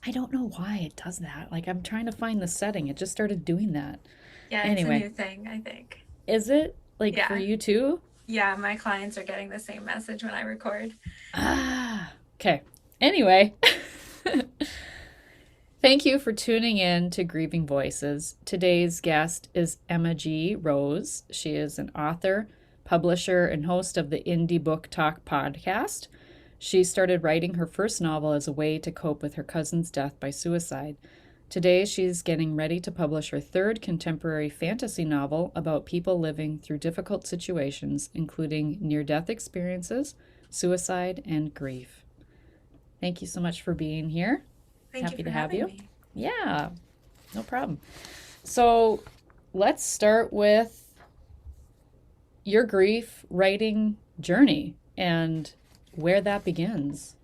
I don't know why it does that. Like I'm trying to find the setting. It just started doing that. Yeah, it's a Anyway, new thing, I think. is it like for Yeah. you too? Yeah, my clients are getting the same message when I record. Ah, okay. Anyway, thank you for tuning in to Grieving Voices. Today's guest is Emma G. Rose. She is an author, publisher, and host of the Indie Book Talk podcast. She started writing her first novel as a way to cope with her cousin's death by suicide. Today, she's getting ready to publish her third contemporary fantasy novel about people living through difficult situations, including near death experiences, suicide, and grief. Thank you so much for being here. Thank you Happy for to have having you. me. Yeah, no problem. So let's start with your grief writing journey and where that begins.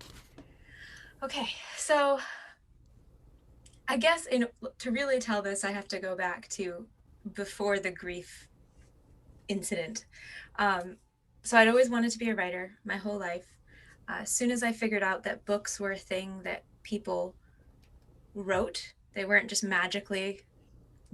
Okay, so I guess to really tell this, I have to go back to before the grief incident. Um, so I'd always wanted to be a writer my whole life. As soon as I figured out that books were a thing that people wrote, they weren't just magically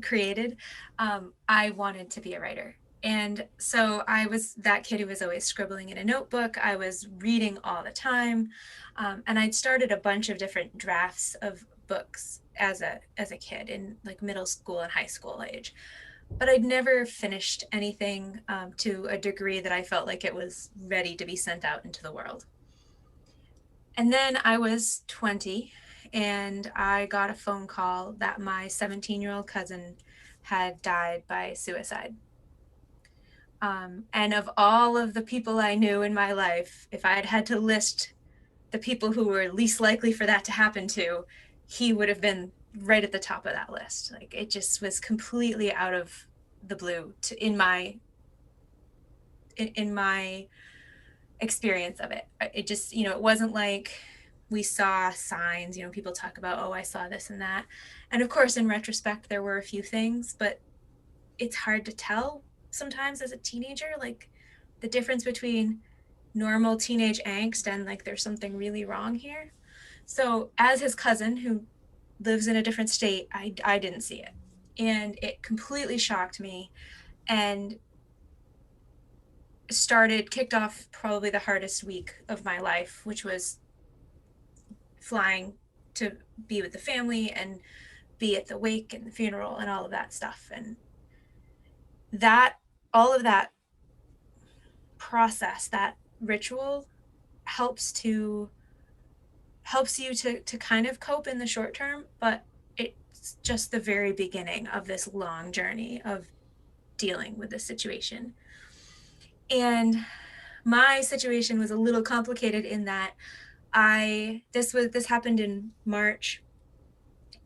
created, I wanted to be a writer. And so I was that kid who was always scribbling in a notebook. I was reading all the time. And I'd started a bunch of different drafts of books as a kid in like middle school and high school age. But I'd never finished anything to a degree that I felt like it was ready to be sent out into the world. And then I was 20 and I got a phone call that my 17-year-old cousin had died by suicide. And of all of the people I knew in my life, if I had had to list the people who were least likely for that to happen to, he would have been right at the top of that list. Like it just was completely out of the blue in my experience of it. It just, it wasn't like we saw signs, people talk about, oh, I saw this and that. And of course, in retrospect, there were a few things, but it's hard to tell sometimes as a teenager, like the difference between normal teenage angst and like there's something really wrong here. So, as his cousin who lives in a different state, I didn't see it. And it completely shocked me and kicked off probably the hardest week of my life, which was flying to be with the family and be at the wake and the funeral and all of that stuff. And that, all of that process, that ritual helps to helps you to kind of cope in the short term, but it's just the very beginning of this long journey of dealing with this situation. And my situation was a little complicated in that this happened in March.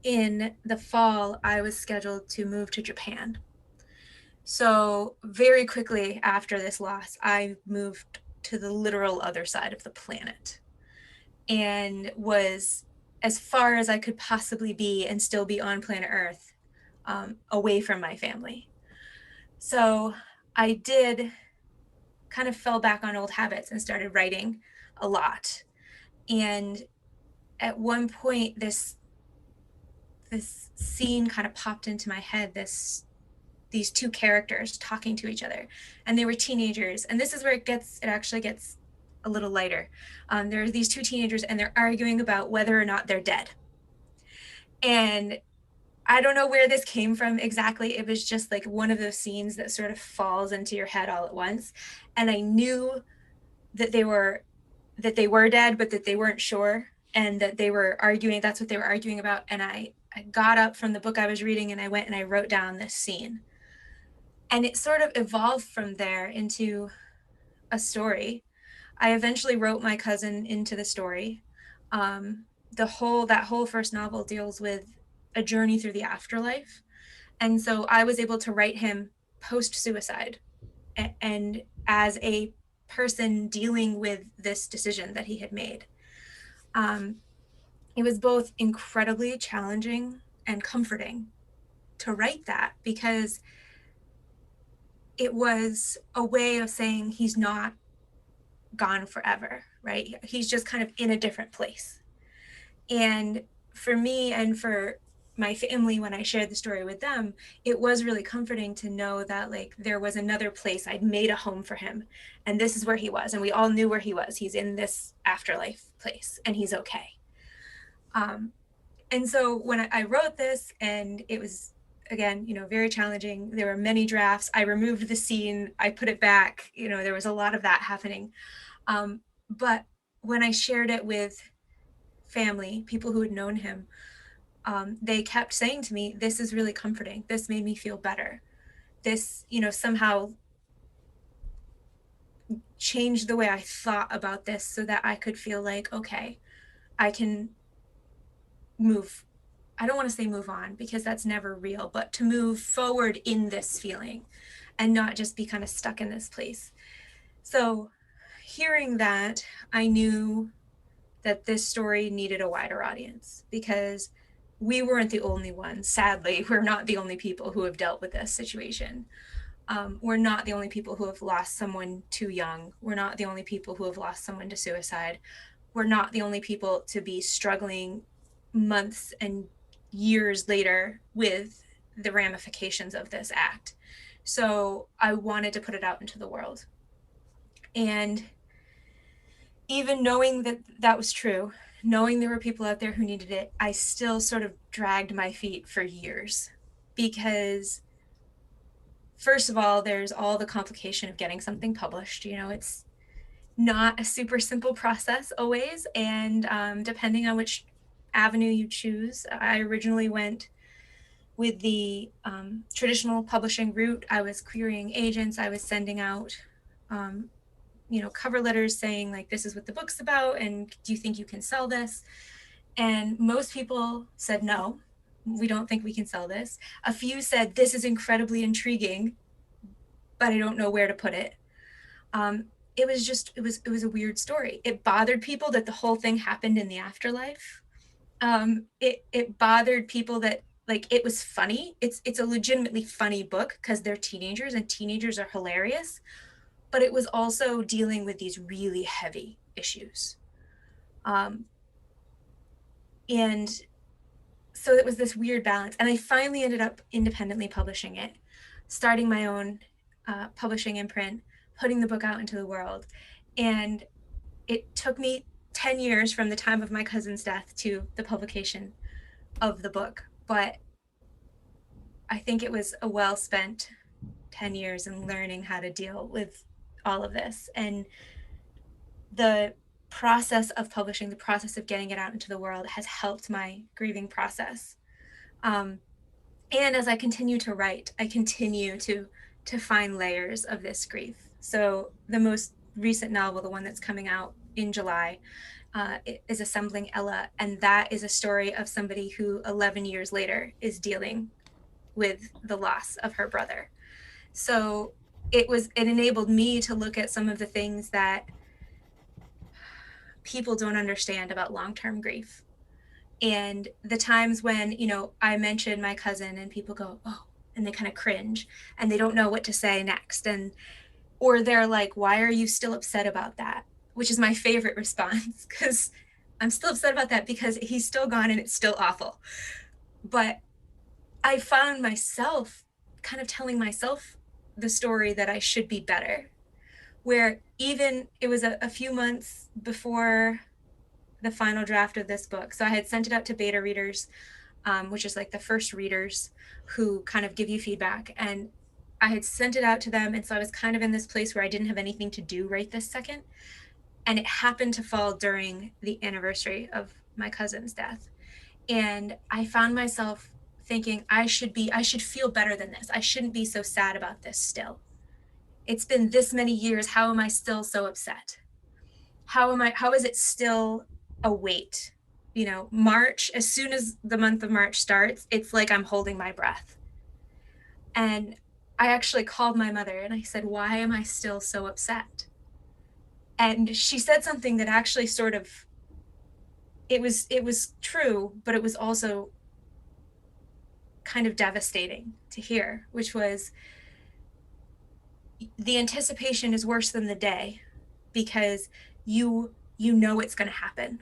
In the fall, I was scheduled to move to Japan. So very quickly after this loss, I moved to the literal other side of the planet and was as far as I could possibly be and still be on planet Earth, away from my family. So I did kind of fell back on old habits and started writing a lot. And at one point, this scene kind of popped into my head. These two characters talking to each other, and they were teenagers. And this is where it actually gets a little lighter. There are these two teenagers, and they're arguing about whether or not they're dead. And I don't know where this came from exactly. It was just like one of those scenes that sort of falls into your head all at once. And I knew that they were dead, but that they weren't sure, and that they were arguing. That's what they were arguing about. And I got up from the book I was reading and I went and I wrote down this scene. And it sort of evolved from there into a story. I eventually wrote my cousin into the story. That whole first novel deals with a journey through the afterlife, and so I was able to write him post suicide and as a person dealing with this decision that he had made. Um, it was both incredibly challenging and comforting to write that because it was a way of saying he's not gone forever, right? He's just kind of in a different place. And for me and for my family, when I shared the story with them, it was really comforting to know that like there was another place. I'd made a home for him, and this is where he was, and we all knew where he was. He's in this afterlife place and he's okay. And so when I wrote this, and it was, again, very challenging. There were many drafts. I removed the scene, I put it back. There was a lot of that happening. But when I shared it with family, people who had known him, they kept saying to me, this is really comforting. This made me feel better. This, somehow changed the way I thought about this so that I could feel like, okay, I can move. I don't want to say move on because that's never real, but to move forward in this feeling and not just be kind of stuck in this place. So hearing that, I knew that this story needed a wider audience because we weren't the only ones. Sadly, we're not the only people who have dealt with this situation. We're not the only people who have lost someone too young. We're not the only people who have lost someone to suicide. We're not the only people to be struggling months and years later with the ramifications of this act. So I wanted to put it out into the world. And even knowing that that was true, knowing there were people out there who needed it, I still sort of dragged my feet for years because, first of all, there's all the complication of getting something published. It's not a super simple process always. And depending on which avenue you choose, I originally went with the traditional publishing route. I was querying agents. I was sending out cover letters saying like, this is what the book's about, and do you think you can sell this? And most people said, no, we don't think we can sell this. A few said, this is incredibly intriguing, but I don't know where to put it. It was a weird story. It bothered people that the whole thing happened in the afterlife. It bothered people that like it was funny. It's a legitimately funny book because they're teenagers and teenagers are hilarious, but it was also dealing with these really heavy issues. And so it was this weird balance. And I finally ended up independently publishing it, starting my own publishing imprint, putting the book out into the world. And it took me 10 years from the time of my cousin's death to the publication of the book. But I think it was a well-spent 10 years in learning how to deal with all of this. And the process of publishing, the process of getting it out into the world has helped my grieving process. And as I continue to write, I continue to find layers of this grief. So the most recent novel, the one that's coming out in July, is Assembling Ella. And that is a story of somebody who 11 years later is dealing with the loss of her brother. So it enabled me to look at some of the things that people don't understand about long-term grief. And the times when, I mention my cousin and people go, oh, and they kind of cringe and they don't know what to say next. Or they're like, why are you still upset about that? Which is my favorite response, because I'm still upset about that because he's still gone and it's still awful. But I found myself kind of telling myself the story that I should be better, where even it was a few months before the final draft of this book. So I had sent it out to beta readers, which is like the first readers who kind of give you feedback. And I had sent it out to them. And so I was kind of in this place where I didn't have anything to do right this second. And it happened to fall during the anniversary of my cousin's death. And I found myself thinking, I should feel better than this. I shouldn't be so sad about this still. It's been this many years. How am I still so upset? How is it still a weight? March, as soon as the month of March starts, it's like I'm holding my breath. And I actually called my mother and I said, why am I still so upset? And she said something that actually sort of, it was true, but it was also kind of devastating to hear, which was, the anticipation is worse than the day because you know it's going to happen.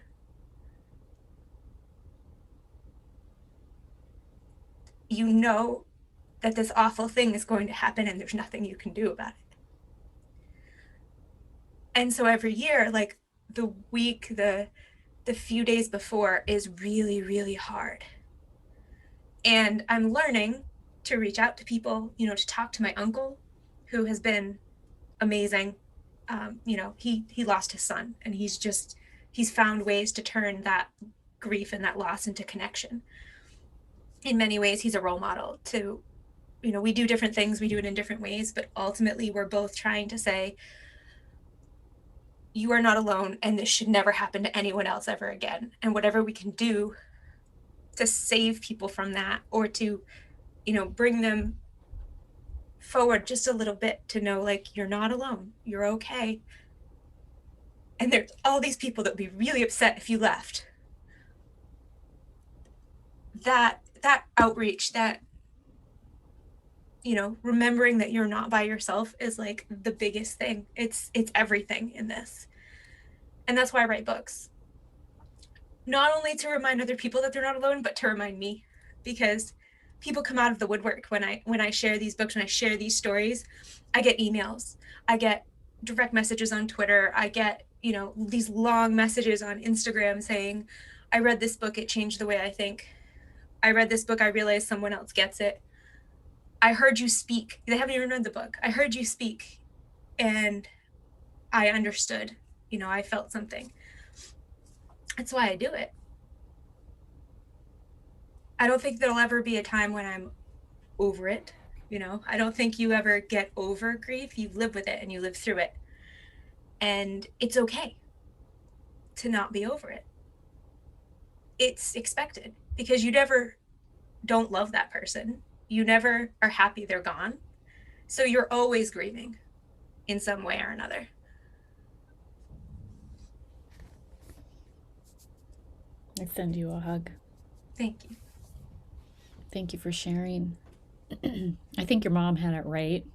you know that this awful thing is going to happen and there's nothing you can do about it. And so every year, like the week, the few days before is really, really hard. And I'm learning to reach out to people, you know, to talk to my uncle, who has been amazing. You know, he lost his son, and he's found ways to turn that grief and that loss into connection. In many ways, he's a role model to, you know, we do different things, we do it in different ways, but ultimately we're both trying to say, you are not alone, and this should never happen to anyone else ever again. And whatever we can do to save people from that, or to, you know, bring them forward just a little bit to know, like, you're not alone, you're okay. And there's all these people that would be really upset if you left. That outreach, that, you know, remembering that you're not by yourself is like the biggest thing. It's everything in this. And that's why I write books. Not only to remind other people that they're not alone, but to remind me, because people come out of the woodwork when I share these books, when I share these stories. I get emails, I get direct messages on Twitter, I get, you know, these long messages on Instagram saying, I read this book, it changed the way I think. I read this book, I realized someone else gets it. I heard you speak. They haven't even read the book. I heard you speak and I understood. You know, I felt something. That's why I do it. I don't think there'll ever be a time when I'm over it. You know, I don't think you ever get over grief. You live with it and you live through it. And it's okay to not be over it. It's expected, because you never don't love that person. You never are happy they're gone. So you're always grieving in some way or another. I send you a hug. Thank you. Thank you for sharing. I think your mom had it right.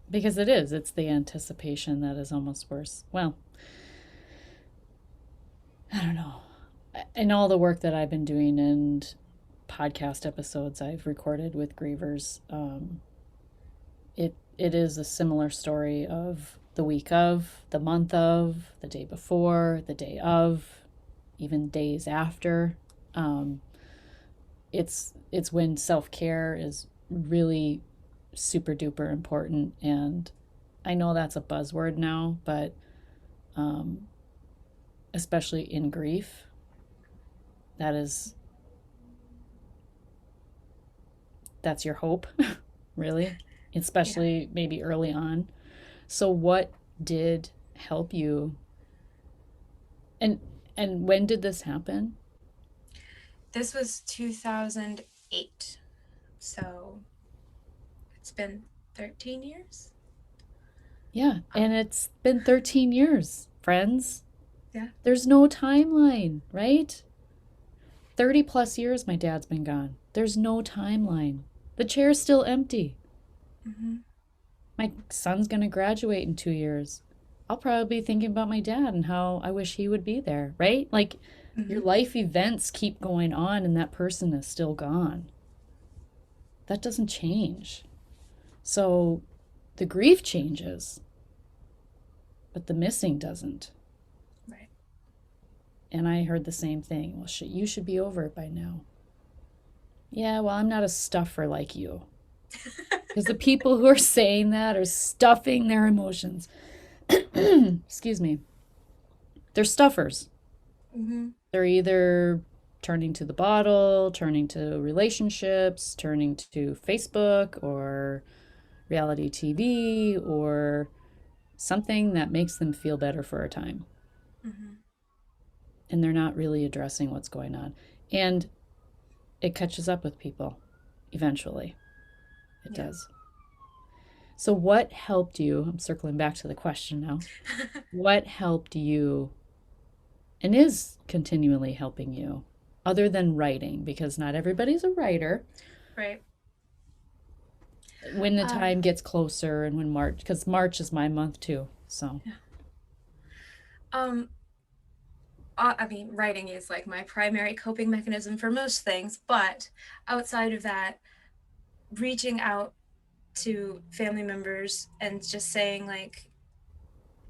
Because it's the anticipation that is almost worse. Well, I don't know. In all the work that I've been doing and podcast episodes I've recorded with grievers, it is a similar story of the week of, the month of, the day before, the day of, even days after. It's when self-care is really super duper important, and I know that's a buzzword now, but especially in grief, that's your hope. Really, especially maybe early on. So what did help you, and when did this happen? This was 2008. So it's been 13 years. Yeah, and it's been 13 years, friends. Yeah. There's no timeline, right? 30 plus years my dad's been gone. There's no timeline. The chair's still empty. Mm-hmm. My son's going to graduate in 2 years. I'll probably be thinking about my dad and how I wish he would be there, right? Like, your life events keep going on and that person is still gone. That doesn't change. So the grief changes, but the missing doesn't. Right. And I heard the same thing. Well, you should be over it by now. Yeah, well, I'm not a stuffer like you. Because the people who are saying that are stuffing their emotions. Excuse me. They're stuffers. Mm-hmm. They're either turning to the bottle, turning to relationships, turning to Facebook or reality TV or something that makes them feel better for a time. Mm-hmm. And they're not really addressing what's going on. And it catches up with people eventually. It does. So what helped you? I'm circling back to the question now. What helped you and is continually helping you other than writing? Because not everybody's a writer. Right. When the time gets closer and when March, because March is my month too. So. I mean, writing is like my primary coping mechanism for most things, but outside of that, reaching out to family members and just saying like,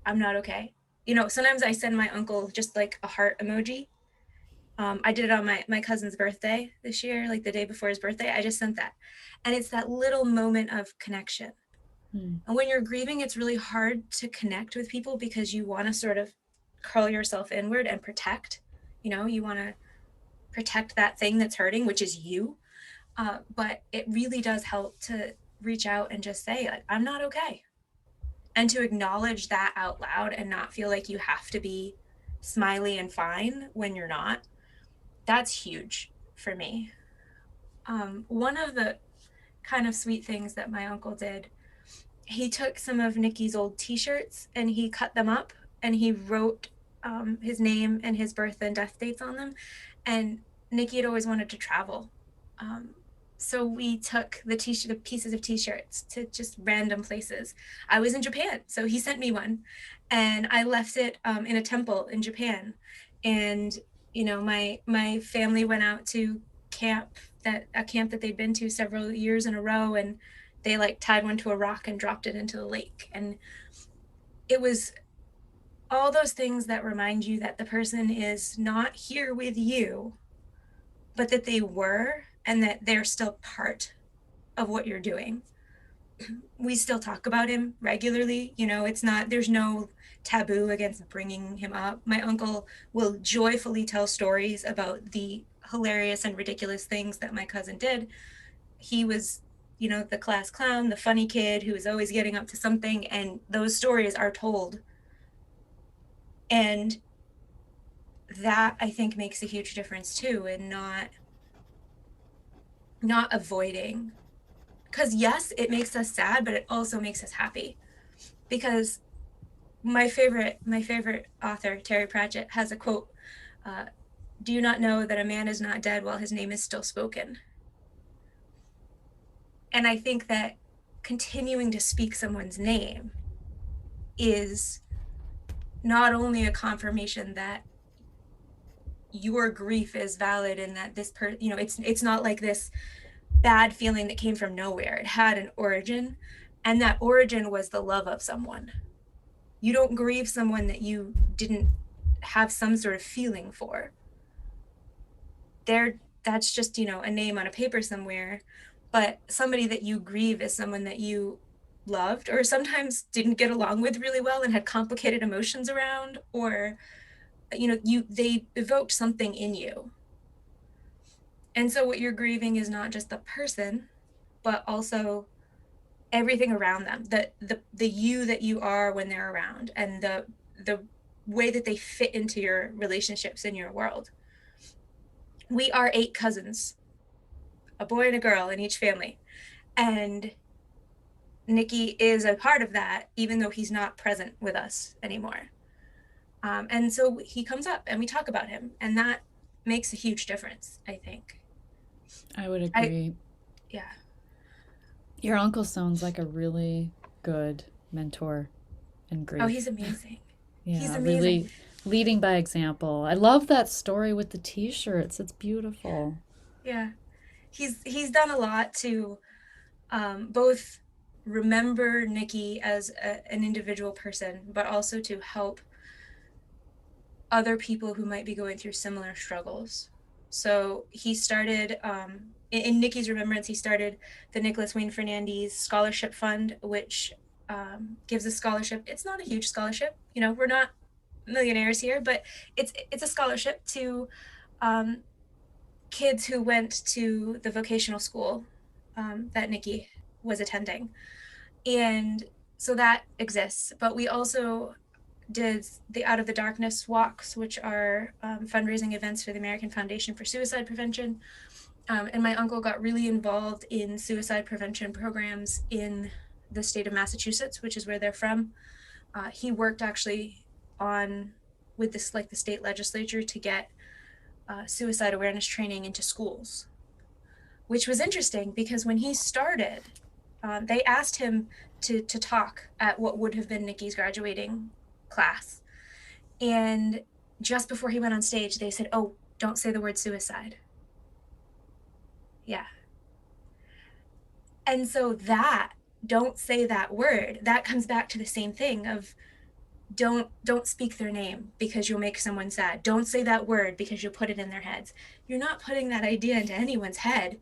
I'm not okay. You know, sometimes I send my uncle just like a heart emoji. I did it on my cousin's birthday this year, like the day before his birthday. I just sent that. And it's that little moment of connection. Hmm. And when you're grieving, it's really hard to connect with people because you want to sort of curl yourself inward and protect. You know, you want to protect that thing that's hurting, which is you. But it really does help to reach out and just say, like, I'm not okay. And to acknowledge that out loud and not feel like you have to be smiley and fine when you're not. That's huge for me. One of the kind of sweet things that my uncle did, he took some of Nicky's old t-shirts and he cut them up and he wrote his name and his birth and death dates on them. And Nicky had always wanted to travel. Um, so we took the pieces of t-shirts to just random places. I was in Japan, so he sent me one, and I left it in a temple in Japan. And you know, my family went out to camp a camp that they'd been to several years in a row, and they like tied one to a rock and dropped it into the lake. And it was all those things that remind you that the person is not here with you, but that they were, and that they're still part of what you're doing. We still talk about him regularly. You know, it's not, there's no taboo against bringing him up. My uncle will joyfully tell stories about the hilarious and ridiculous things that my cousin did. He was, you know, the class clown, the funny kid who was always getting up to something, and those stories are told. And that I think makes a huge difference too, and not avoiding, because yes, it makes us sad, but it also makes us happy. Because my favorite author, Terry Pratchett, has a quote: uh, do you not know that a man is not dead while his name is still spoken? And I think that continuing to speak someone's name is not only a confirmation that your grief is valid and that this you know, it's not like this bad feeling that came from nowhere. It had an origin, and that origin was the love of someone. You don't grieve someone that you didn't have some sort of feeling for. There, that's just, you know, a name on a paper somewhere. But somebody that you grieve is someone that you loved, or sometimes didn't get along with really well and had complicated emotions around, or you know, they evoked something in you. And so what you're grieving is not just the person, but also everything around them, the you that you are when they're around, and the way that they fit into your relationships in your world. We are 8 cousins, a boy and a girl in each family, and Nicky is a part of that, even though he's not present with us anymore. And so he comes up and we talk about him, and that makes a huge difference, I think. I would I agree. Yeah. Your uncle sounds like a really good mentor in Oh, he's grief. amazing. He's Yeah, amazing. really leading by example. I love that story with the t-shirts. It's beautiful. Yeah. He's done a lot to both remember Nicky as an individual person, but also to help other people who might be going through similar struggles. So he started, in Nicky's remembrance, he started the Nicholas Wayne Fernandez Scholarship Fund, which gives a scholarship. It's not a huge scholarship, you know, we're not millionaires here, but it's a scholarship to um, kids who went to the vocational school that Nicky was attending. And so that exists. But we also did the Out of the Darkness walks, which are fundraising events for the American Foundation for Suicide Prevention. And my uncle got really involved in suicide prevention programs in the state of Massachusetts, which is where they're from. He worked actually on with this, like the state legislature, to get suicide awareness training into schools, which was interesting because when he started, they asked him to talk at what would have been Nicky's graduating class. And just before he went on stage, they said, "Oh, don't say the word suicide." Yeah. And so that, don't say that word, that comes back to the same thing of don't speak their name because you'll make someone sad. Don't say that word because you'll put it in their heads. You're not putting that idea into anyone's head.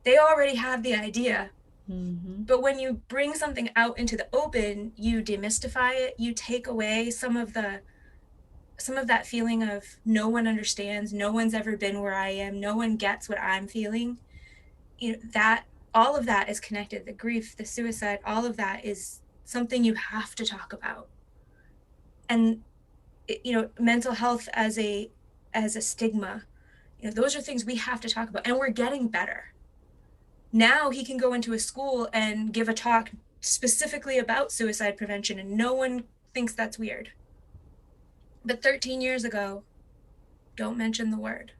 They already have the idea. Mm-hmm. But when you bring something out into the open, you demystify it, you take away some of that feeling of no one understands, no one's ever been where I am, no one gets what I'm feeling. That all of that is connected. The grief, the suicide, all of that is something you have to talk about. And mental health as a stigma, those are things we have to talk about, and we're getting better. Now he can go into a school and give a talk specifically about suicide prevention, and no one thinks that's weird. But 13 years ago, don't mention the word.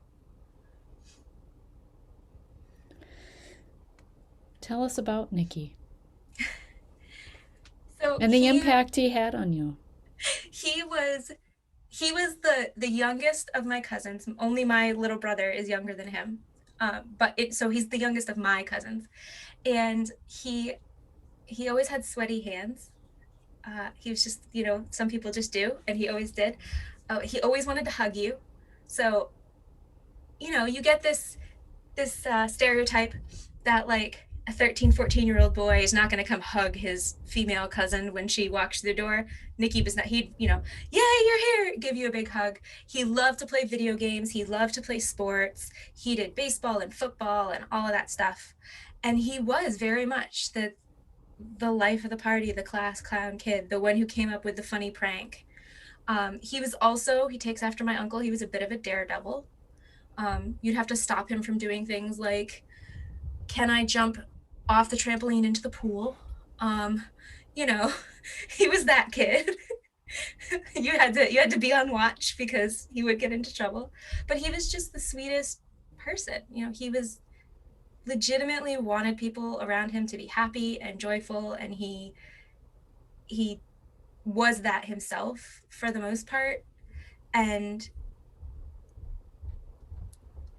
Tell us about Nicky So and the impact he had on you. he was the youngest of my cousins. Only my little brother is younger than him. So he's the youngest of my cousins, and he always had sweaty hands. He was just, some people just do, and he always did. He always wanted to hug you. So, you get this stereotype that like a 13, 14-year-old boy is not going to come hug his female cousin when she walks through the door. Nicky was not, he'd, yeah, you're here, give you a big hug. He loved to play video games. He loved to play sports. He did baseball and football and all of that stuff. And he was very much the life of the party, the class clown kid, the one who came up with the funny prank. He takes after my uncle. He was a bit of a daredevil. You'd have to stop him from doing things like, can I jump off the trampoline into the pool? He was that kid. You had to be on watch because he would get into trouble. But he was just the sweetest person. He was legitimately wanted people around him to be happy and joyful, and he was that himself for the most part. And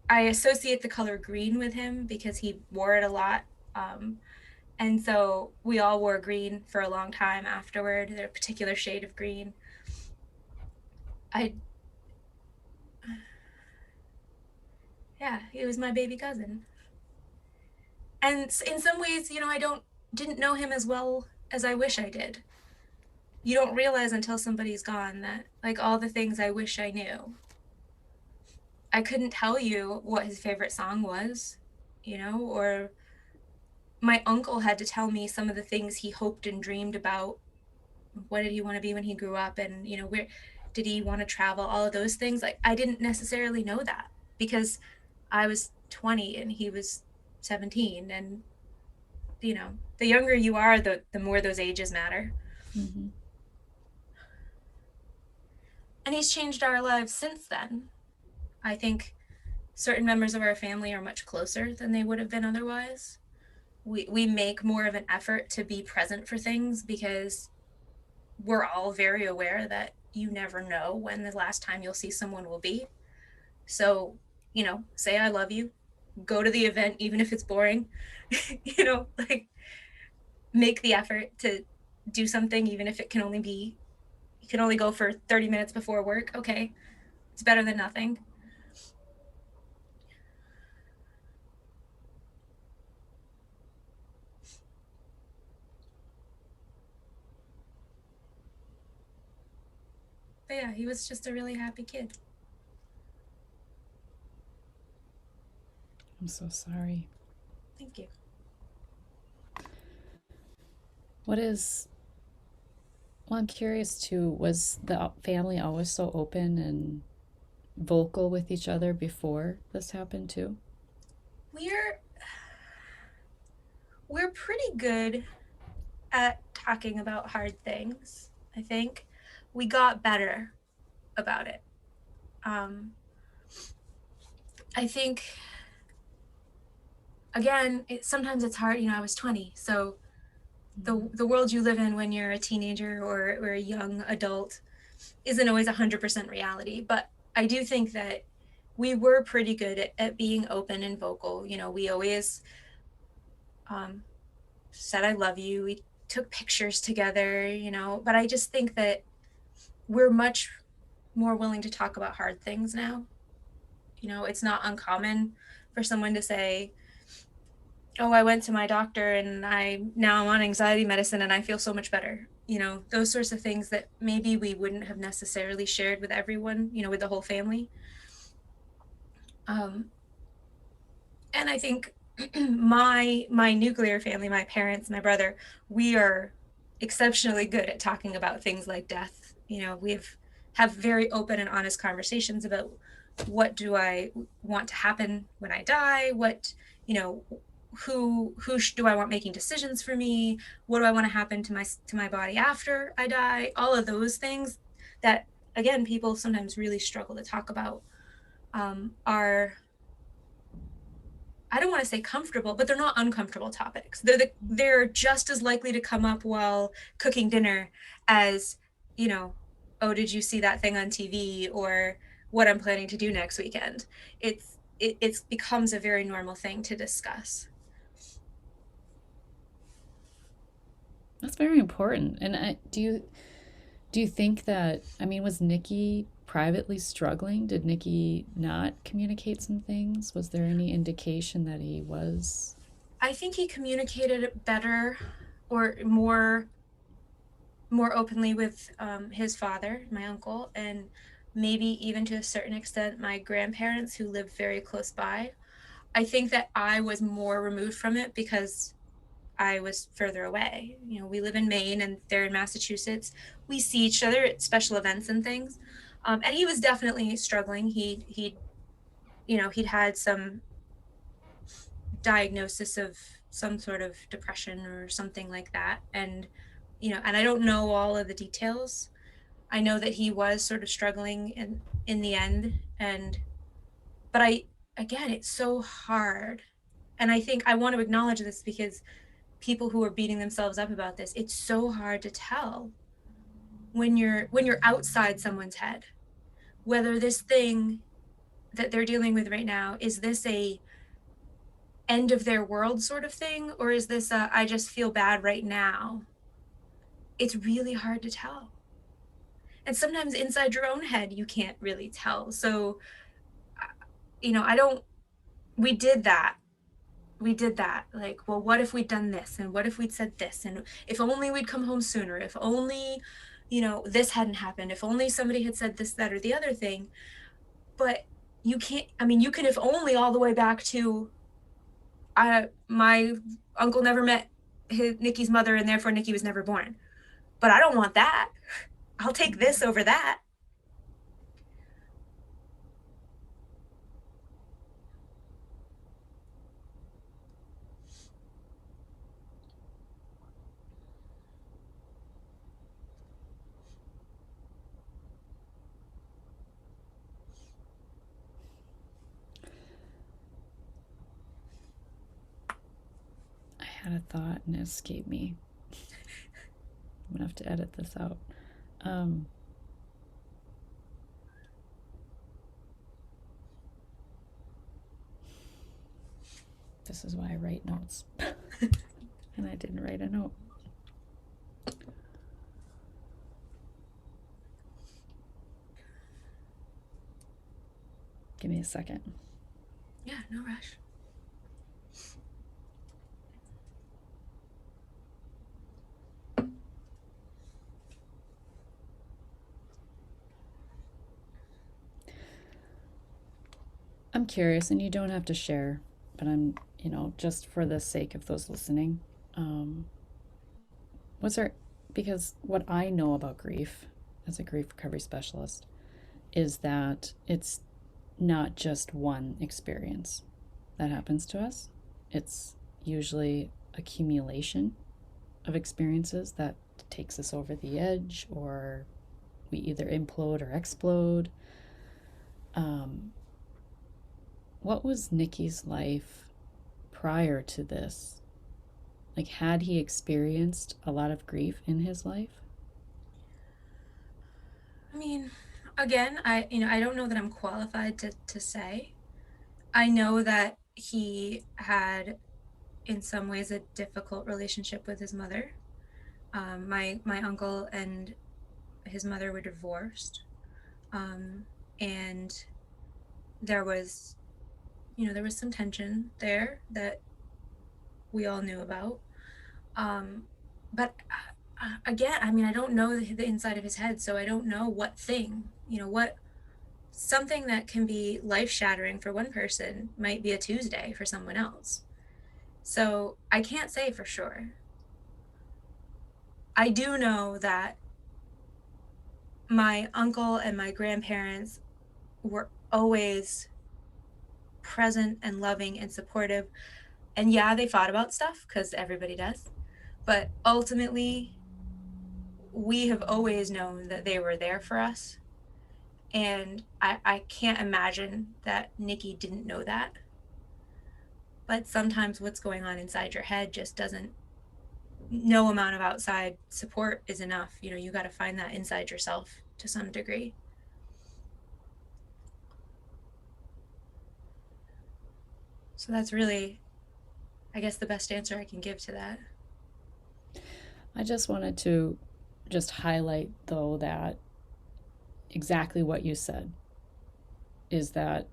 I associate the color green with him because he wore it a lot. And so we all wore green for a long time afterward, a particular shade of green. Yeah, he was my baby cousin. And in some ways, I didn't know him as well as I wish I did. You don't realize until somebody's gone that, like, all the things I wish I knew. I couldn't tell you what his favorite song was, or my uncle had to tell me some of the things he hoped and dreamed about. What did he want to be when he grew up? And, where did he want to travel? All of those things. Like, I didn't necessarily know that because I was 20 and he was 17. And, the younger you are, the more those ages matter. Mm-hmm. And he's changed our lives since then. I think certain members of our family are much closer than they would have been otherwise. We make more of an effort to be present for things because we're all very aware that you never know when the last time you'll see someone will be. So, say I love you, go to the event, even if it's boring, like, make the effort to do something, even if you can only go for 30 minutes before work. Okay, it's better than nothing. But yeah, he was just a really happy kid. I'm so sorry. Thank you. Well, I'm curious too, was the family always so open and vocal with each other before this happened too? We're pretty good at talking about hard things, I think. We got better about it. I think, again, sometimes it's hard. I was 20, so the world you live in when you're a teenager or a young adult isn't always 100% reality. But I do think that we were pretty good at being open and vocal. You know, we always um, said, I love you. We took pictures together, you know, but I just think that we're much more willing to talk about hard things now. You know, it's not uncommon for someone to say, oh, I went to my doctor and I'm on anxiety medicine and I feel so much better. You know, those sorts of things that maybe we wouldn't have necessarily shared with everyone, you know, with the whole family. Um, and I think my nuclear family, my parents, my brother, we are exceptionally good at talking about things like death. You know, we've have very open and honest conversations about what do I want to happen when I die, what, you know, who do I want making decisions for me, what do I want to happen to my body after I die, all of those things that again people sometimes really struggle to talk about, are, I don't want to say comfortable, but they're not uncomfortable topics. They're just as likely to come up while cooking dinner as, you know, oh, did you see that thing on TV, or what I'm planning to do next weekend. It becomes a very normal thing to discuss. That's very important. And do you think that, I mean, was Nicky privately struggling? Did Nicky not communicate some things? Was there any indication that he was? I think he communicated it better or more openly with his father, my uncle, and maybe even to a certain extent my grandparents who lived very close by. I think that I was more removed from it because I was further away. You know, we live in Maine and they're in Massachusetts. We see each other at special events and things. And he was definitely struggling. You know, he'd had some diagnosis of some sort of depression or something like that. And, you know, and I don't know all of the details. I know that he was sort of struggling in the end. And, but again, it's so hard. And I think I want to acknowledge this because people who are beating themselves up about this, it's so hard to tell when you're outside someone's head whether this thing that they're dealing with right now, is this a end of their world sort of thing, or is this a I just feel bad right now. It's really hard to tell, and sometimes inside your own head you can't really tell. So you know, I don't we did that we did that, like, well, what if we'd done this, and what if we'd said this, and if only we'd come home sooner, if only, you know, this hadn't happened, if only somebody had said this, that, or the other thing. But you can't, I mean, you can if only all the way back to my uncle never met Nicky's mother and therefore Nicky was never born. But I don't want that. I'll take this over that. I had a thought and it escaped me. I'm gonna have to edit this out. Um, this is why I write notes. And I didn't write a note. Give me a second. Yeah, no rush. I'm curious, and you don't have to share, but I'm, you know, just for the sake of those listening, um, was there, because what I know about grief as a grief recovery specialist is that it's not just one experience that happens to us, it's usually accumulation of experiences that takes us over the edge, or we either implode or explode. Um, what was Nicky's life prior to this? Like, had he experienced a lot of grief in his life? I mean, Again, I don't know that I'm qualified to say. I know that he had, in some ways, a difficult relationship with his mother. My uncle and his mother were divorced, and there was, there was some tension there that we all knew about. But again, I mean, I don't know the inside of his head, so I don't know what thing, what something that can be life shattering for one person might be a Tuesday for someone else. So I can't say for sure. I do know that my uncle and my grandparents were always present and loving and supportive. And yeah, they fought about stuff because everybody does. But ultimately, we have always known that they were there for us. And I can't imagine that Nicky didn't know that. But sometimes what's going on inside your head just doesn't, no amount of outside support is enough. You got to find that inside yourself to some degree. So that's really, I guess, the best answer I can give to that. I just wanted to just highlight, though, that exactly what you said is that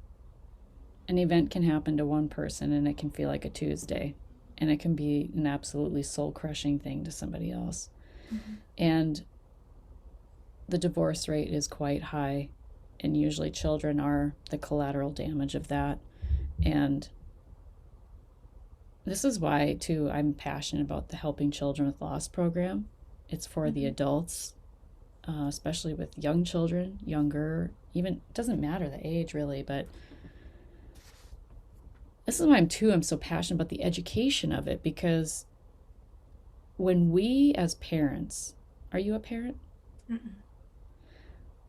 an event can happen to one person and it can feel like a Tuesday, and it can be an absolutely soul crushing thing to somebody else. Mm-hmm. And the divorce rate is quite high, and usually children are the collateral damage of that. And this is why, too, I'm passionate about the Helping Children with Loss program. It's for mm-hmm. the adults, especially with young children, younger, even, it doesn't matter the age really, but this is why I'm so passionate about the education of it, because when we as parents, are you a parent? Mm-mm.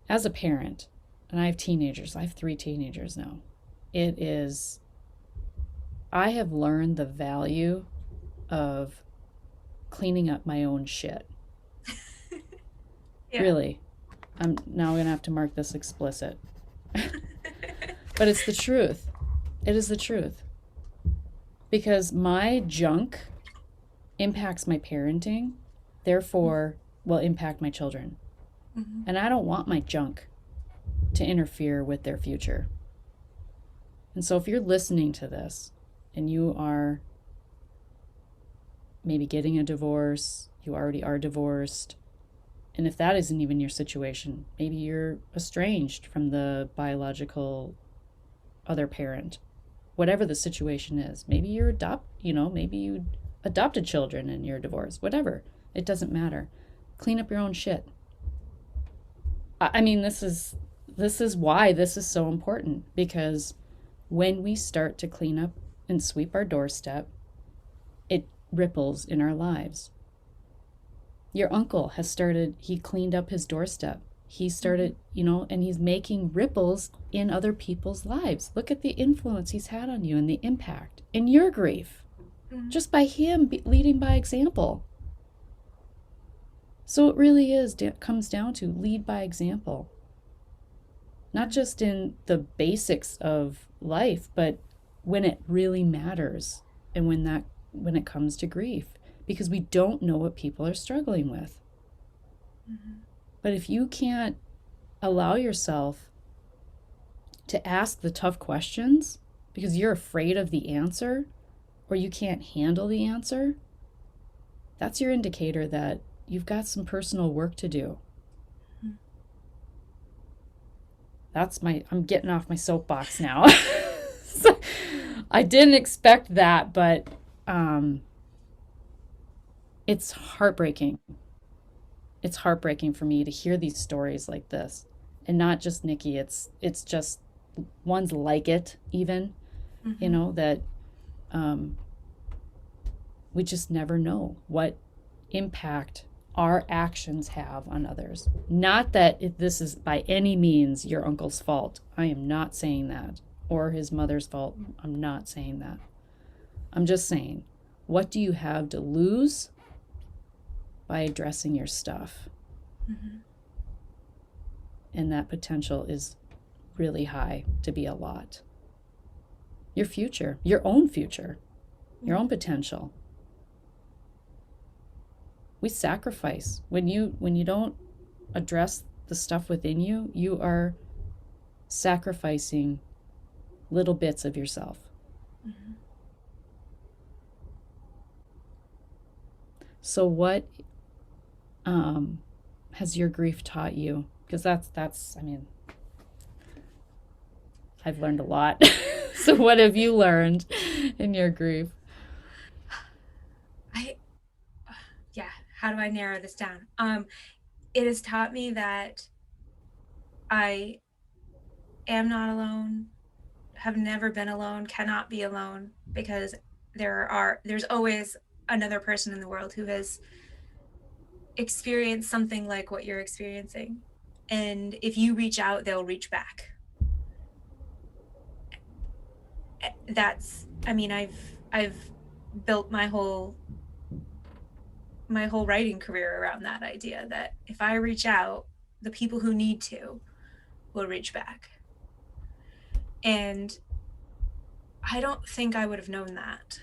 As a parent, and I have teenagers, I have 3 teenagers now, I have learned the value of cleaning up my own shit. Yeah. Really. I'm now going to have to mark this explicit. But it's the truth. It is the truth. Because my junk impacts my parenting, therefore will impact my children. Mm-hmm. And I don't want my junk to interfere with their future. And so if you're listening to this and you are maybe getting a divorce, you already are divorced, and if that isn't even your situation, maybe you're estranged from the biological other parent, whatever the situation is, maybe maybe you adopted children and you're divorced, whatever, it doesn't matter. Clean up your own shit. I mean, this is why this is so important, because when we start to clean up and sweep our doorstep, it ripples in our lives. Your uncle he cleaned up his doorstep. He started, and he's making ripples in other people's lives. Look at the influence he's had on you and the impact in your grief, just by him leading by example. So it really comes down to lead by example. Not just in the basics of life, but when it really matters, and when it comes to grief, because we don't know what people are struggling with. Mm-hmm. But if you can't allow yourself to ask the tough questions because you're afraid of the answer, or you can't handle the answer, that's your indicator that you've got some personal work to do. I'm getting off my soapbox now. So, I didn't expect that, but it's heartbreaking. It's heartbreaking for me to hear these stories like this. And not just Nicky, it's just ones like it even, mm-hmm. That we just never know what impact our actions have on others. Not that this is by any means your uncle's fault. I am not saying that. Or his mother's fault. I'm not saying that. I'm just saying, what do you have to lose by addressing your stuff? Mm-hmm. and that potential is really high to be a lot. Your future, your own potential. We sacrifice. When you don't address the stuff within you, you are sacrificing little bits of yourself. Mm-hmm. So what has your grief taught you? Because that's I mean, I've learned a lot. So what have you learned in your grief? I yeah, how do I narrow this down? It has taught me that I am not alone, have never been alone, cannot be alone, because there's always another person in the world who has experienced something like what you're experiencing. And if you reach out, they'll reach back. That's, I mean, I've built my whole writing career around that idea that if I reach out, the people who need to will reach back. And I don't think I would have known that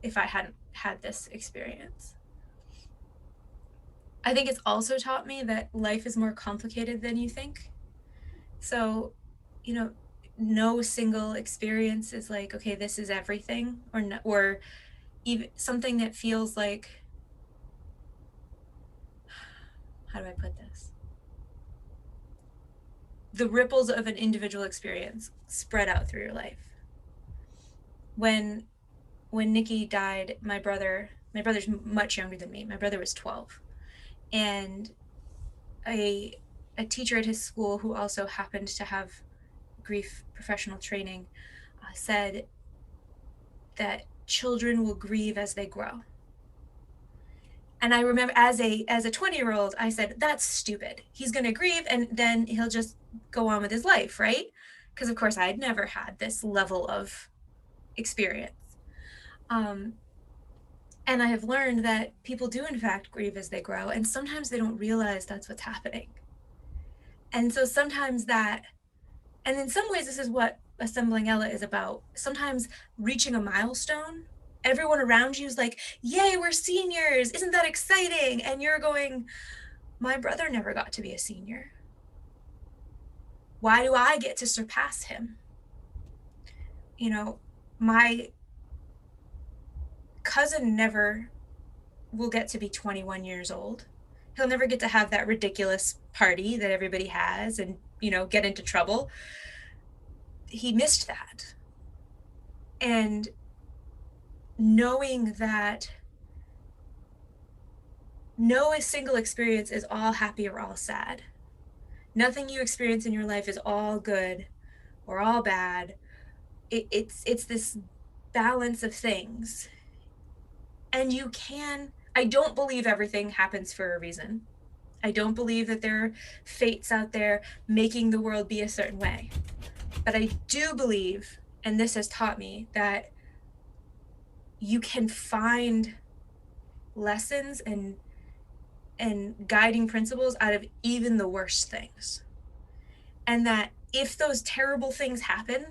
if I hadn't had this experience. I think it's also taught me that life is more complicated than you think. So, you know, no single experience is like, okay, this is everything, or no, or even something that feels like, how do I put this? The ripples of an individual experience spread out through your life. When Nicky died, my brother's much younger than me. My brother was 12. And a teacher at his school who also happened to have grief professional training said that children will grieve as they grow. And I remember as a 20-year-old, I said, that's stupid. He's going to grieve and then he'll just go on with his life, right? Because of course I had never had this level of experience. And I have learned that people do in fact grieve as they grow, and sometimes they don't realize that's what's happening. And so sometimes that, and in some ways this is what Assembling Ella is about. Sometimes reaching a milestone, everyone around you is like, yay, we're seniors, isn't that exciting? And you're going, my brother never got to be a senior. Why do I get to surpass him? You know, my cousin never will get to be 21 years old. He'll never get to have that ridiculous party that everybody has and, you know, get into trouble. He missed that. And knowing that no single experience is all happy or all sad. Nothing you experience in your life is all good or all bad. It's this balance of things. And you can, I don't believe everything happens for a reason. I don't believe that there are fates out there making the world be a certain way. But I do believe, and this has taught me, that you can find lessons and guiding principles out of even the worst things. And that if those terrible things happen,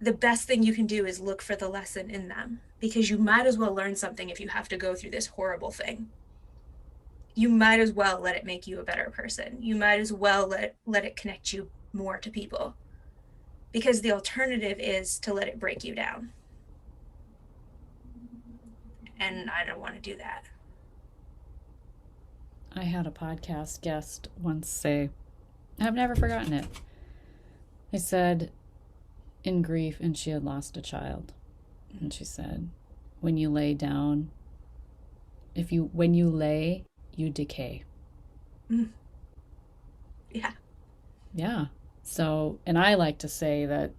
the best thing you can do is look for the lesson in them, because you might as well learn something if you have to go through this horrible thing. You might as well let it make you a better person. You might as well let it connect you more to people, because the alternative is to let it break you down. And I don't want to do that. I had a podcast guest once say, I've never forgotten it. I said, in grief, and she had lost a child. And she said, when you lay down, when you lay, you decay. Mm. Yeah. Yeah. So, and I like to say that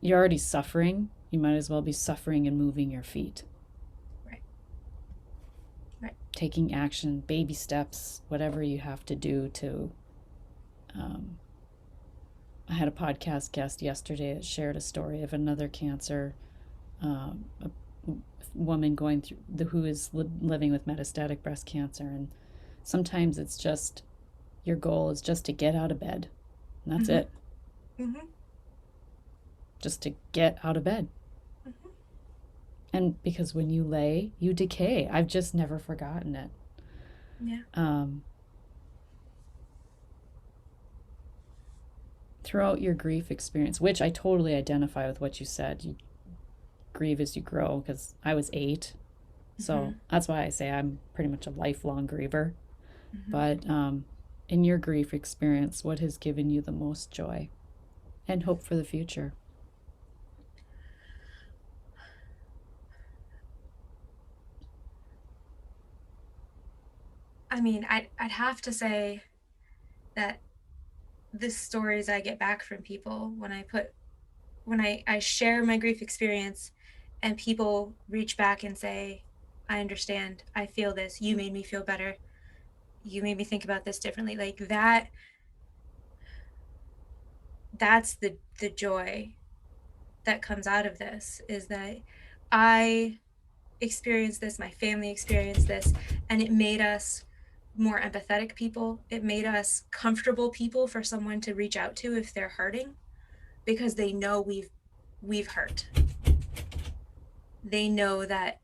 you're already suffering. You might as well be suffering and moving your feet. Right. Right. Taking action, baby steps, whatever you have to do to. I had a podcast guest yesterday that shared a story of another cancer, a woman going through who is living with metastatic breast cancer, and sometimes it's just your goal is just to get out of bed. And that's Mm-hmm. it. Mm-hmm. Just to get out of bed. Mm-hmm. And because when you lay, you decay. I've just never forgotten it. Yeah. Um, throughout your grief experience, which I totally identify with what you said, you grieve as you grow, because I was 8. Mm-hmm. So that's why I say I'm pretty much a lifelong griever. Mm-hmm. But in your grief experience, what has given you the most joy and hope for the future? I mean, I'd have to say that the stories I get back from people when I share my grief experience and people reach back and say, I understand, I feel this, you made me feel better, you made me think about this differently. Like that's the joy that comes out of this, is that I experienced this, my family experienced this, and it made us more empathetic people. It made us comfortable people for someone to reach out to if they're hurting, because they know we've hurt. They know that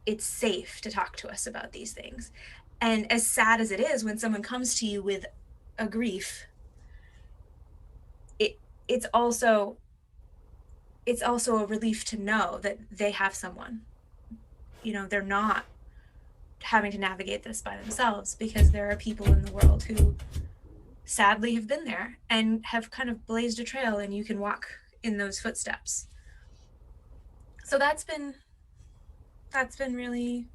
it's safe to talk to us about these things. And as sad as it is when someone comes to you with a grief, it it's also it's also a relief to know that they have someone. They're not having to navigate this by themselves, because there are people in the world who sadly have been there and have kind of blazed a trail, and you can walk in those footsteps. So that's been really,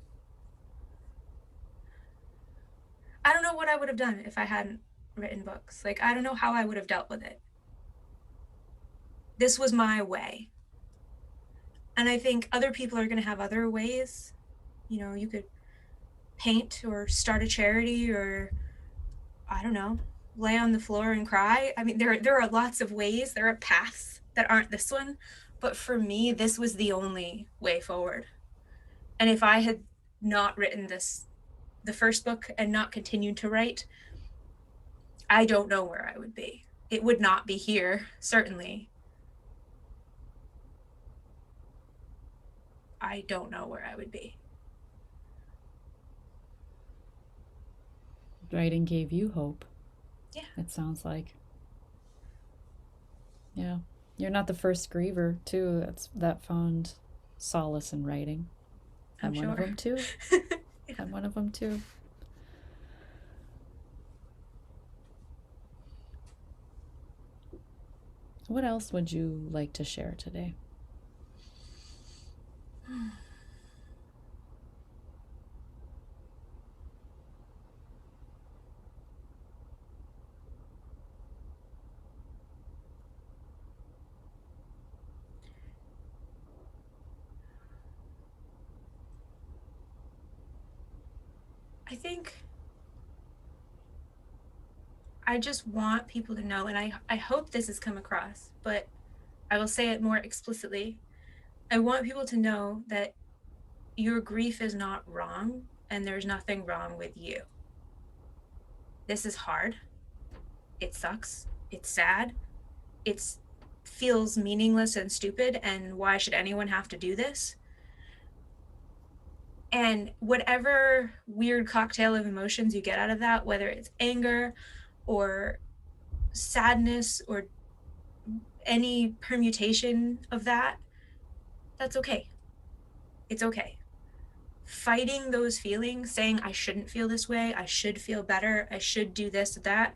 I don't know what I would have done if I hadn't written books. Like, I don't know how I would have dealt with it. This was my way. And I think other people are going to have other ways. You could paint or start a charity, or I don't know, lay on the floor and cry. I mean, there are lots of ways. There are paths that aren't this one, but for me, this was the only way forward. And if I had not written the first book, and not continued to write, I don't know where I would be. It would not be here, certainly. I don't know where I would be. Writing gave you hope, Yeah, it sounds like. Yeah. You're not the first griever, too, that found solace in writing. I'm I'm one of sure. them, too. Yeah. I'm one of them, too. What else would you like to share today? I think I just want people to know, and I hope this has come across, but I will say it more explicitly. I want people to know that your grief is not wrong, and there's nothing wrong with you. This is hard. It sucks. It's sad. It feels meaningless and stupid, and why should anyone have to do this? And whatever weird cocktail of emotions you get out of that, whether it's anger or sadness or any permutation of that, that's okay. It's okay. Fighting those feelings, saying I shouldn't feel this way, I should feel better, I should do this, that's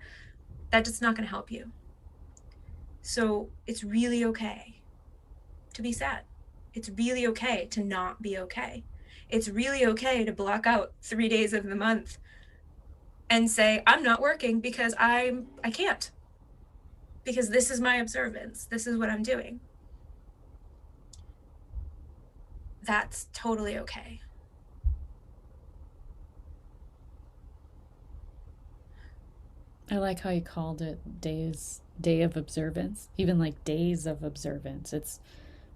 just not going to help you. So it's really okay to be sad. It's really okay to not be okay. It's really okay to block out 3 days of the month and say, I'm not working because I can't. Because this is my observance. This is what I'm doing. That's totally okay. I like how you called it day of observance, even like days of observance. It's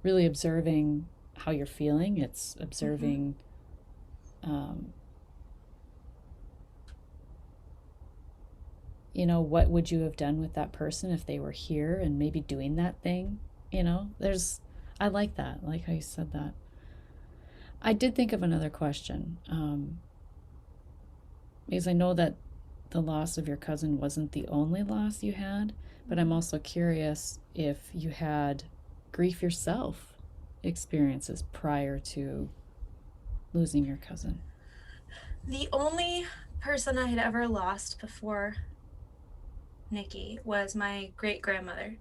really observing how you're feeling. It's Mm-hmm. um, what would you have done with that person if they were here and maybe doing that thing? I like that. I like how you said that. I did think of another question, because I know that the loss of your cousin wasn't the only loss you had, but I'm also curious if you had grief yourself experiences prior to losing your cousin. The only person I had ever lost before Nicky was my great grandmother,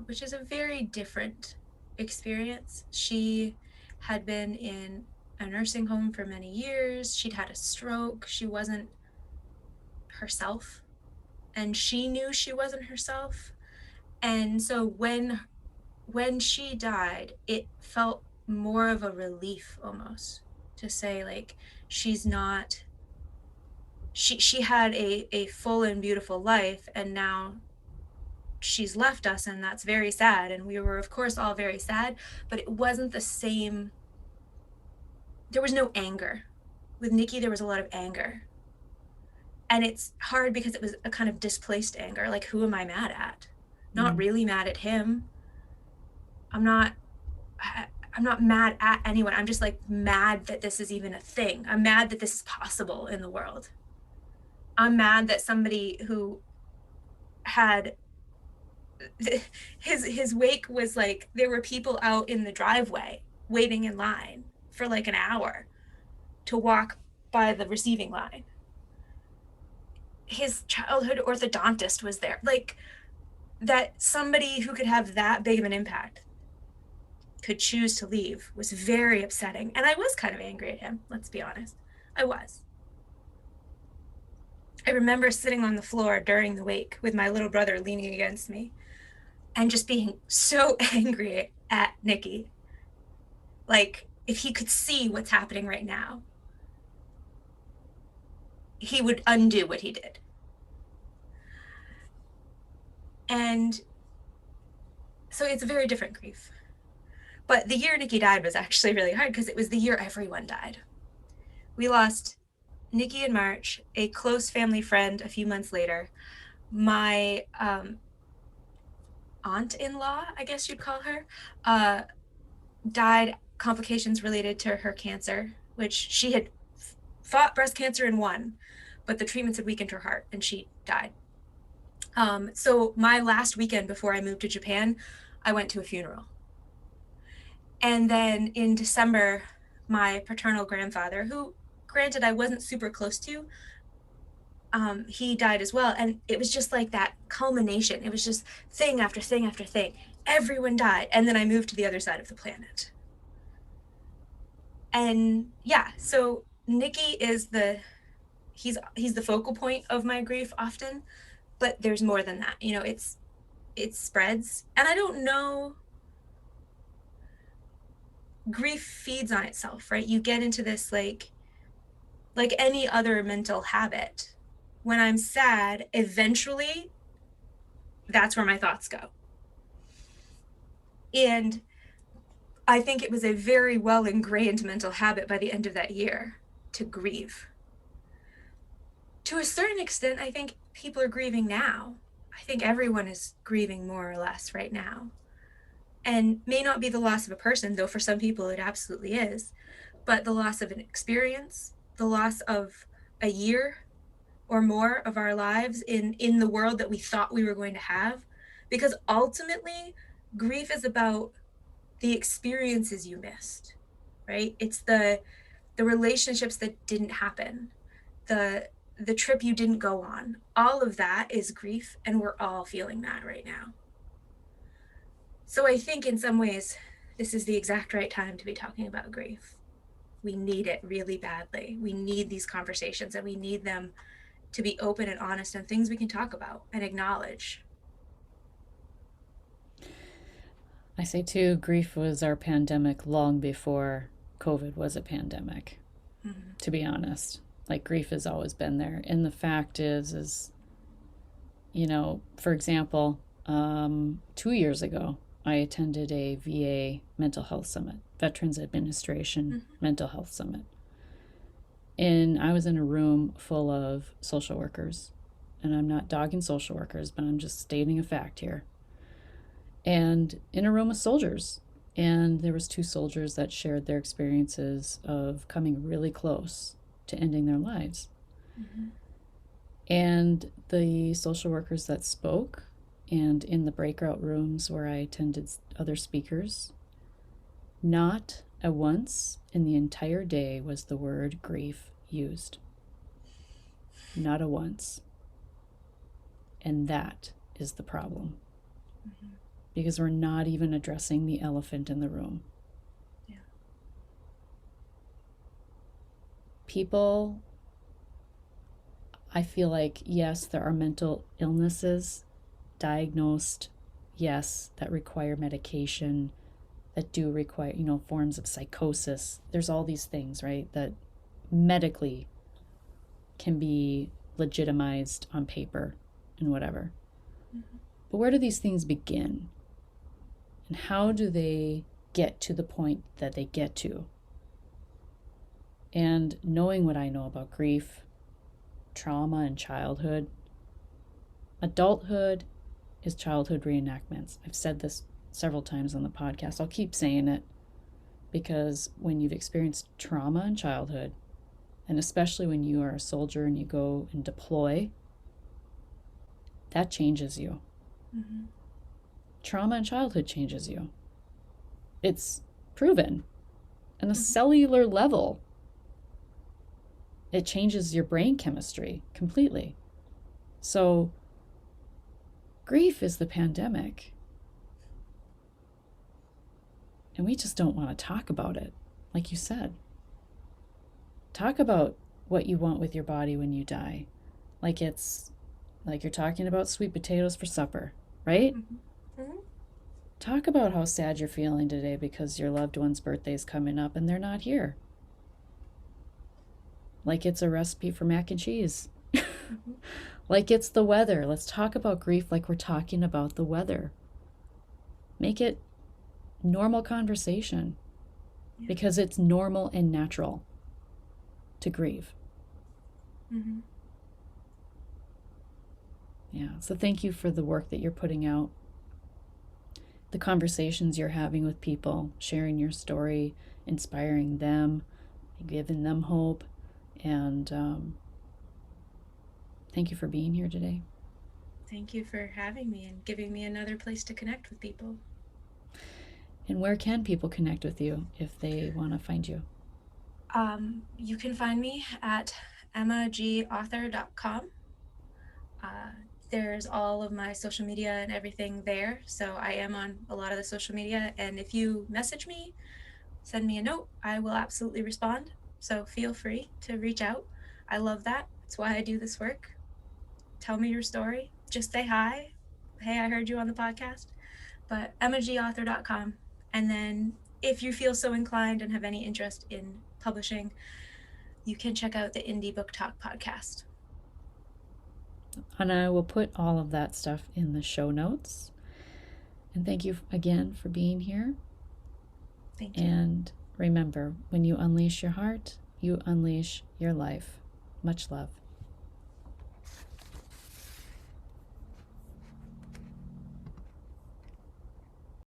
which is a very different experience. She had been in a nursing home for many years. She'd had a stroke. She wasn't herself, and she knew she wasn't herself. And so when she died, it felt more of a relief almost to say, like, she's not she had a full and beautiful life, and now she's left us, and that's very sad, and we were of course all very sad, but it wasn't the same. There was no anger. With Nicky there was a lot of anger, and it's hard because it was a kind of displaced anger, like, who am I mad at? Not Mm. really mad at him. i'm not I'm not mad at anyone. I'm just, like, mad that this is even a thing. I'm mad that this is possible in the world. I'm mad that somebody who had his wake was like, there were people out in the driveway waiting in line for like an hour to walk by the receiving line. His childhood orthodontist was there. Like, that somebody who could have that big of an impact could choose to leave was very upsetting. And I was kind of angry at him, let's be honest. I was. I remember sitting on the floor during the wake with my little brother leaning against me and just being so angry at Nicky. Like, if he could see what's happening right now, he would undo what he did. And so it's a very different grief. But the year Nicky died was actually really hard because it was the year everyone died. We lost Nicky in March, a close family friend a few months later, my aunt-in-law, I guess you'd call her, died complications related to her cancer, which she had fought breast cancer and won, but the treatments had weakened her heart and she died. So my last weekend before I moved to Japan, I went to a funeral. And then in December, my paternal grandfather, who, granted, I wasn't super close to, he died as well. And it was just like that culmination. It was just thing after thing after thing. Everyone died. And then I moved to the other side of the planet. And yeah, so Nicky is he's the focal point of my grief often, but there's more than that. It spreads. And I don't know, grief feeds on itself, right? You get into this, like any other mental habit. When I'm sad, eventually that's where my thoughts go. And I think it was a very well ingrained mental habit by the end of that year to grieve. To a certain extent, I think people are grieving now. I think everyone is grieving more or less right now. And may not be the loss of a person, though for some people it absolutely is, but the loss of an experience, the loss of a year or more of our lives in the world that we thought we were going to have. Because ultimately, grief is about the experiences you missed, right? It's the relationships that didn't happen, the trip you didn't go on. All of that is grief, and we're all feeling that right now. So I think in some ways, this is the exact right time to be talking about grief. We need it really badly. We need these conversations, and we need them to be open and honest and things we can talk about and acknowledge. I say too, grief was our pandemic long before COVID was a pandemic, Mm-hmm. to be honest. Like, grief has always been there. And the fact is, for example, 2 years ago, I attended a VA mental health summit, Veterans Administration Mm-hmm. mental health summit. And I was in a room full of social workers and I'm not dogging social workers, but I'm just stating a fact here. And in a room with soldiers. And there was two soldiers that shared their experiences of coming really close to ending their lives. Mm-hmm. And the social workers that spoke, and in the breakout rooms where I attended other speakers, not a once in the entire day was the word grief used. Not a once. And that is the problem. Mm-hmm. Because we're not even addressing the elephant in the room. Yeah. People, I feel like, yes, there are mental illnesses diagnosed, yes, that require medication, that do require, forms of psychosis. There's all these things, right, that medically can be legitimized on paper and whatever. Mm-hmm. But where do these things begin? And how do they get to the point that they get to? And knowing what I know about grief, trauma, and childhood, adulthood is childhood reenactments. I've said this several times on the podcast. I'll keep saying it because when you've experienced trauma in childhood, and especially when you are a soldier and you go and deploy, that changes you. Mm-hmm. Trauma in childhood changes you. It's proven. On a cellular level, it changes your brain chemistry completely. So, grief is the pandemic. And we just don't want to talk about it, like you said. Talk about what you want with your body when you die. Like you're talking about sweet potatoes for supper, right? Mm-hmm. Mm-hmm. Talk about how sad you're feeling today because your loved one's birthday is coming up and they're not here. Like it's a recipe for mac and cheese. Mm-hmm. Like it's the weather. Let's talk about grief like we're talking about the weather. Make it normal conversation because it's normal and natural to grieve. Mm-hmm. Yeah. So thank you for the work that you're putting out, the conversations you're having with people, sharing your story, inspiring them, giving them hope. And thank you for being here today. Thank you for having me and giving me another place to connect with people. And where can people connect with you if they want to find you? You can find me at emmagauthor.com. There's all of my social media and everything there. So I am on a lot of the social media. And if you message me, send me a note, I will absolutely respond. So feel free to reach out. I love that. That's why I do this work. Tell me your story. Just say hi. Hey, I heard you on the podcast. But emmagauthor.com. And then if you feel so inclined and have any interest in publishing, you can check out the Indie Book Talk podcast. And I will put all of that stuff in the show notes. And thank you again for being here. Thank you. And remember, when you unleash your heart, you unleash your life. Much love.